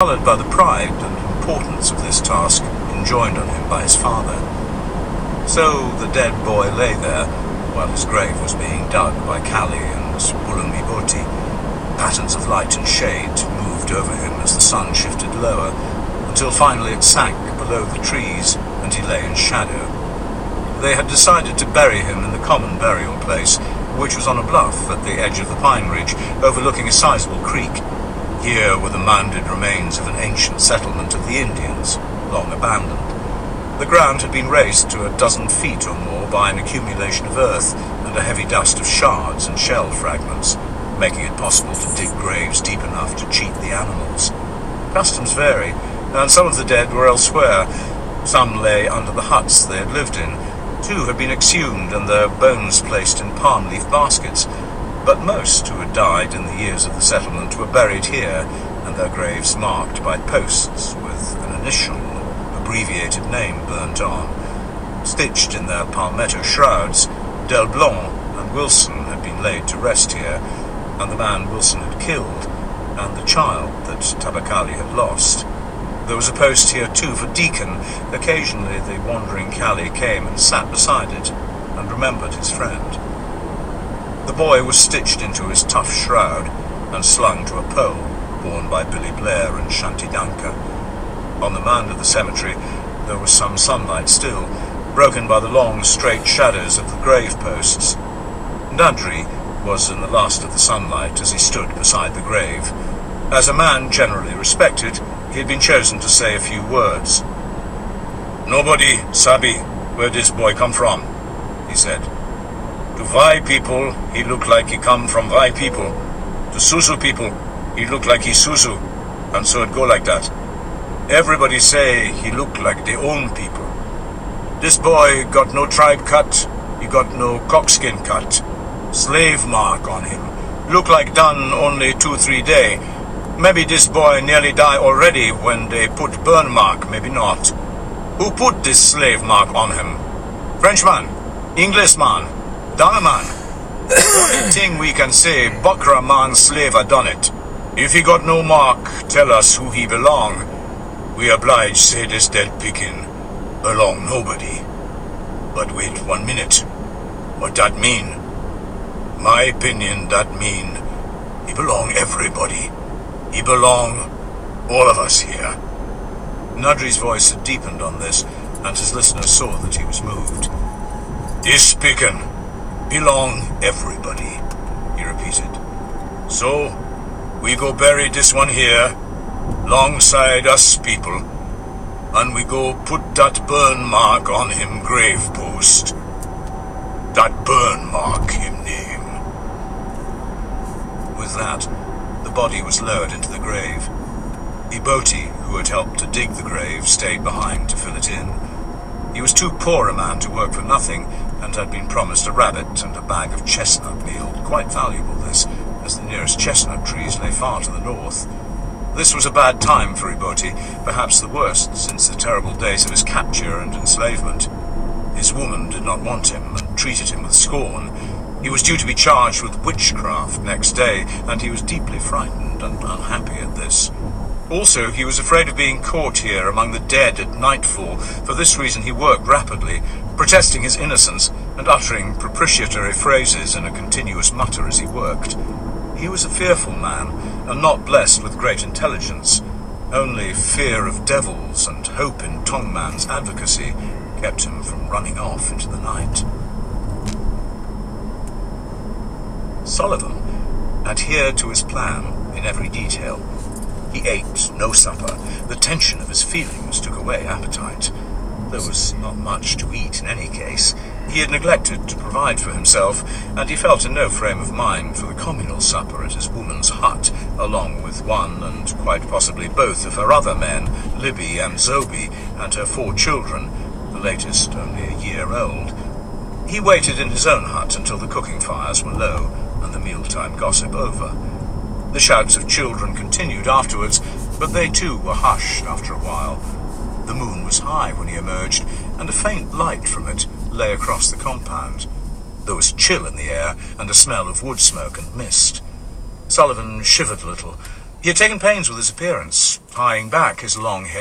Coloured by the pride and importance of this task enjoined on him by his father. So the dead boy lay there, while his grave was being dug by Kali and Bulumiboti. Patterns of light and shade moved over him as the sun shifted lower, until finally it sank below the trees, and he lay in shadow. They had decided to bury him in the common burial place, which was on a bluff at the edge of the pine ridge, overlooking a sizable creek. Here were the mounded remains of an ancient settlement of the Indians, long abandoned. The ground had been raised to 12 feet or more by an accumulation of earth and a heavy dust of shards and shell fragments, making it possible to dig graves deep enough to cheat the animals. Customs vary, and some of the dead were elsewhere. Some lay under the huts they had lived in. 2 had been exhumed and their bones placed in palm leaf baskets. But most who had died in the years of the settlement were buried here, and their graves marked by posts with an initial or abbreviated name burnt on. Stitched in their palmetto shrouds, Del Blanc and Wilson had been laid to rest here, and the man Wilson had killed, and the child that Tabakali had lost. There was a post here too for Deacon. Occasionally the wandering Kali came and sat beside it, and remembered his friend. The boy was stitched into his tough shroud and slung to a pole borne by Billy Blair and Shanti Danka. On the mound of the cemetery there was some sunlight still, broken by the long straight shadows of the grave posts. Nadri was in the last of the sunlight as he stood beside the grave. As a man generally respected, he had been chosen to say a few words. "Nobody sabi where this boy come from," he said. "To Vai people, he look like he come from Vai people. To Susu people, he look like he Susu, and so it go like that. Everybody say he look like their own people. This boy got no tribe cut, he got no cockskin cut. Slave mark on him. Look like done only 2-3 day. Maybe this boy nearly die already when they put burn mark, maybe not. Who put this slave mark on him? Frenchman? Englishman? Danaman? Only thing we can say, Bakra man slave a done it. If he got no mark, tell us who he belong. We oblige say this dead pickin' belong nobody. But wait 1 minute. What that mean? My opinion, that mean he belong everybody. He belong all of us here." Nadri's voice had deepened on this, and his listeners saw that he was moved. "This pickin' belong everybody," he repeated. "So, we go bury this one here, longside us people, and we go put that burn mark on him grave post. That burn mark him name." With that, the body was lowered into the grave. Iboti, who had helped to dig the grave, stayed behind to fill it in. He was too poor a man to work for nothing, and had been promised a rabbit and a bag of chestnut meal, quite valuable this, as the nearest chestnut trees lay far to the north. This was a bad time for Iboti, perhaps the worst since the terrible days of his capture and enslavement. His woman did not want him, and treated him with scorn. He was due to be charged with witchcraft next day, and he was deeply frightened and unhappy at this. Also, he was afraid of being caught here among the dead at nightfall. For this reason he worked rapidly, protesting his innocence and uttering propitiatory phrases in a continuous mutter as he worked. He was a fearful man, and not blessed with great intelligence. Only fear of devils and hope in Tongman's advocacy kept him from running off into the night. Sullivan adhered to his plan in every detail. He ate no supper. The tension of his feelings took away appetite. There was not much to eat in any case. He had neglected to provide for himself, and he felt in no frame of mind for the communal supper at his woman's hut, along with one and quite possibly both of her other men, Libby and Zobi, and her 4 children, the latest only a year old. He waited in his own hut until the cooking fires were low and the mealtime gossip over. The shouts of children continued afterwards, but they too were hushed after a while. The moon was high when he emerged, and a faint light from it lay across the compound. There was chill in the air, and a smell of wood smoke and mist. Sullivan shivered a little. He He had taken pains with his appearance, tying back his long hair